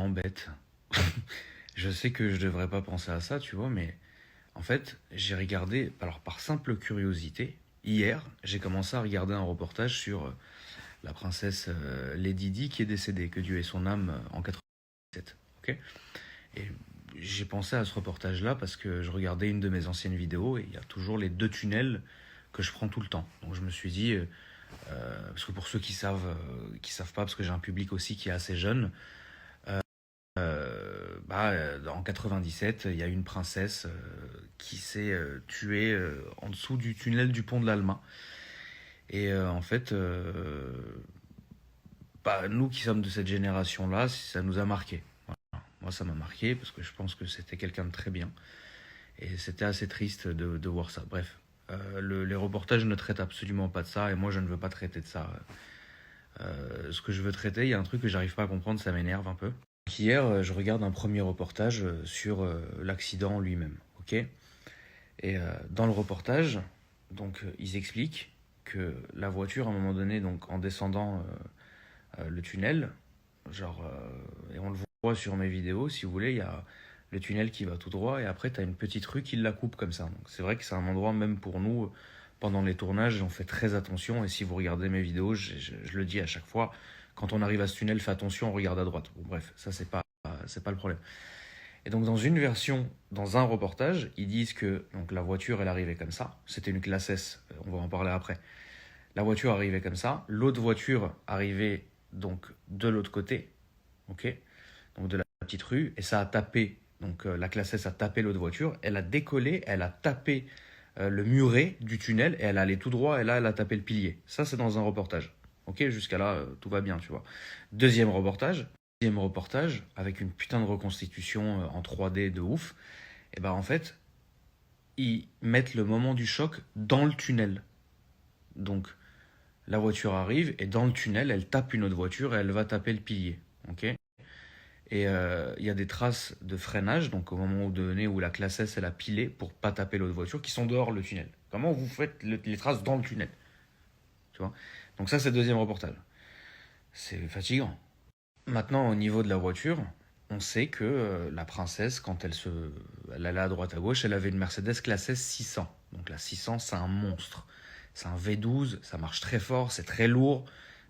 vraiment bête. Je sais que je devrais pas penser à ça, tu vois, mais en fait, j'ai regardé, alors par simple curiosité, hier, j'ai commencé à regarder un reportage sur la princesse Lady Di qui est décédée, que Dieu ait son âme en 87. Ok. Et j'ai pensé à ce reportage-là parce que je regardais une de mes anciennes vidéos et il y a toujours les deux tunnels que je prends tout le temps. Donc je me suis dit, parce que pour ceux qui savent pas, parce que j'ai un public aussi qui est assez jeune, en 97, il y a une princesse qui s'est tuée en dessous du tunnel du pont de l'Alma. Et en fait, nous qui sommes de cette génération-là, ça nous a marqué. Voilà. Moi, ça m'a marqué parce que je pense que c'était quelqu'un de très bien. Et c'était assez triste de voir ça. Bref, les reportages ne traitent absolument pas de ça et moi, je ne veux pas traiter de ça. Ce que je veux traiter, il y a un truc que j'arrive pas à comprendre, ça m'énerve un peu. Hier, je regarde un premier reportage sur l'accident lui-même, ok. Et dans le reportage, donc ils expliquent que la voiture, à un moment donné, donc en descendant le tunnel, et on le voit sur mes vidéos, si vous voulez, il y a le tunnel qui va tout droit et après tu as une petite rue qui la coupe comme ça. Donc c'est vrai que c'est un endroit, même pour nous, pendant les tournages, on fait très attention et si vous regardez mes vidéos, je le dis à chaque fois, quand on arrive à ce tunnel, fais attention, on regarde à droite. Bon, bref, ça c'est pas le problème. Et donc dans une version, dans un reportage, ils disent que donc, la voiture elle arrivait comme ça, c'était une classe S, on va en parler après. La voiture arrivait comme ça, l'autre voiture arrivait donc de l'autre côté, ok, donc de la petite rue, et ça a tapé, donc la classe S a tapé l'autre voiture, elle a décollé, elle a tapé le muret du tunnel, et elle allait tout droit, et là elle a tapé le pilier. Ça c'est dans un reportage, ok, jusqu'à là tout va bien, tu vois. Deuxième reportage avec une putain de reconstitution en 3D de ouf, et ben en fait, ils mettent le moment du choc dans le tunnel. Donc la voiture arrive et dans le tunnel, elle tape une autre voiture et elle va taper le pilier. Ok. Et il y a des traces de freinage, donc au moment donné où la classe S elle a pilé pour pas taper l'autre voiture, qui sont dehors le tunnel. Comment vous faites les traces dans le tunnel? Tu vois. Donc ça c'est le deuxième reportage. C'est fatigant. Maintenant au niveau de la voiture, on sait que la princesse, quand elle allait à droite à gauche, elle avait une Mercedes classe S 600. Donc la 600 c'est un monstre. C'est un V12, ça marche très fort, c'est très lourd,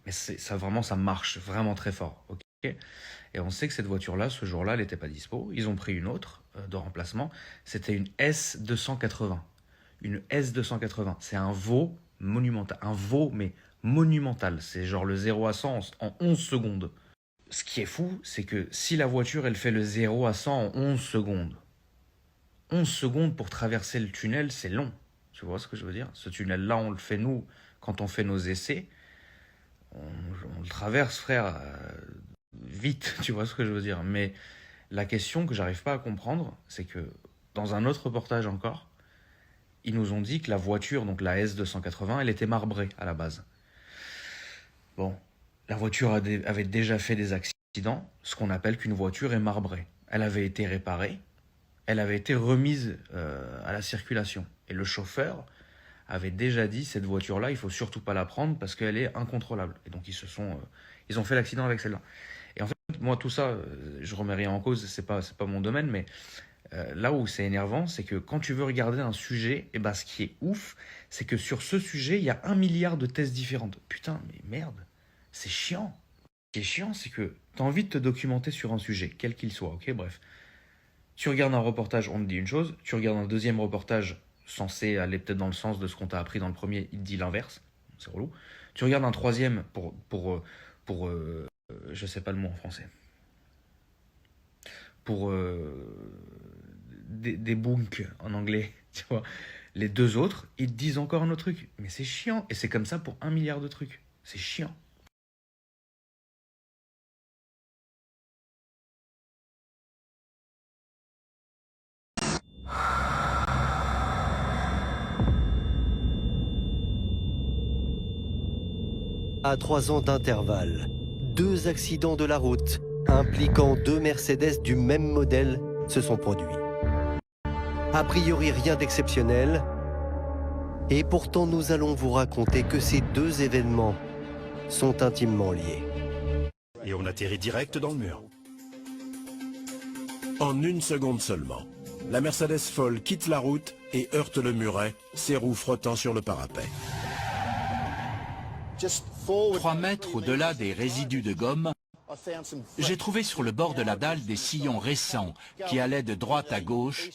mais ça vraiment ça marche vraiment très fort. Ok. Et on sait que cette voiture-là, ce jour-là, elle n'était pas dispo. Ils ont pris une autre de remplacement. C'était une S280. Une S280. C'est un veau monumental. Un veau, mais monumental. C'est genre le 0 à 100 en 11 secondes. Ce qui est fou, c'est que si la voiture, elle fait le 0 à 100 en 11 secondes, 11 secondes pour traverser le tunnel, c'est long. Tu vois ce que je veux dire? Ce tunnel-là, on le fait nous, quand on fait nos essais. On le traverse, frère, vite, tu vois ce que je veux dire. Mais la question que j'arrive pas à comprendre, c'est que dans un autre reportage encore, ils nous ont dit que la voiture, donc la S280, elle était marbrée à la base. Bon, la voiture avait déjà fait des accidents, ce qu'on appelle qu'une voiture est marbrée. Elle avait été réparée, elle avait été remise à la circulation. Et le chauffeur avait déjà dit, cette voiture-là, il faut surtout pas la prendre parce qu'elle est incontrôlable. Et donc ils ont fait l'accident avec celle-là. Et en fait, moi, tout ça, je remets rien en cause, c'est pas mon domaine, mais là où c'est énervant, c'est que quand tu veux regarder un sujet, et ben, ce qui est ouf, c'est que sur ce sujet, il y a 1 milliard de thèses différentes. Putain, mais merde, c'est chiant. Ce qui est chiant, c'est que tu as envie de te documenter sur un sujet, quel qu'il soit, ok, bref. Tu regardes un reportage, on te dit une chose, tu regardes un deuxième reportage censé aller peut-être dans le sens de ce qu'on t'a appris dans le premier, il te dit l'inverse, c'est relou. Tu regardes un troisième pour je sais pas le mot en français, pour des bunks en anglais, tu vois. Les deux autres, ils te disent encore un autre truc. Mais c'est chiant. Et c'est comme ça pour 1 milliard de trucs. C'est chiant. À 3 ans d'intervalle, 2 accidents de la route impliquant 2 Mercedes du même modèle se sont produits. A priori rien d'exceptionnel, et pourtant nous allons vous raconter que ces 2 événements sont intimement liés. Et on atterrit direct dans le mur. En 1 seconde seulement, la Mercedes folle quitte la route et heurte le muret, ses roues frottant sur le parapet. 3 mètres au-delà des résidus de gomme, j'ai trouvé sur le bord de la dalle des sillons récents qui allaient de droite à gauche,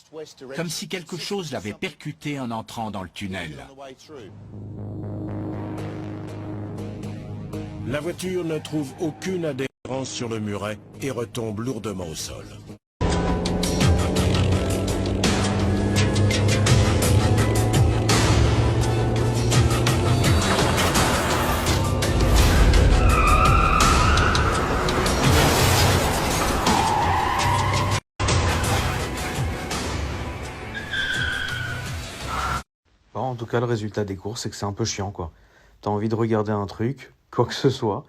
comme si quelque chose l'avait percuté en entrant dans le tunnel. La voiture ne trouve aucune adhérence sur le muret et retombe lourdement au sol. Bon, en tout cas, le résultat des courses, c'est que c'est un peu chiant, quoi. T'as envie de regarder un truc, quoi que ce soit,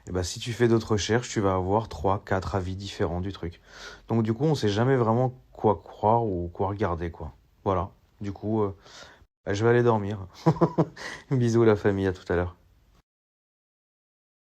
et bah si tu fais d'autres recherches, tu vas avoir 3, 4 avis différents du truc. Donc du coup, on sait jamais vraiment quoi croire ou quoi regarder, quoi. Voilà. Du coup, je vais aller dormir. Bisous la famille, à tout à l'heure.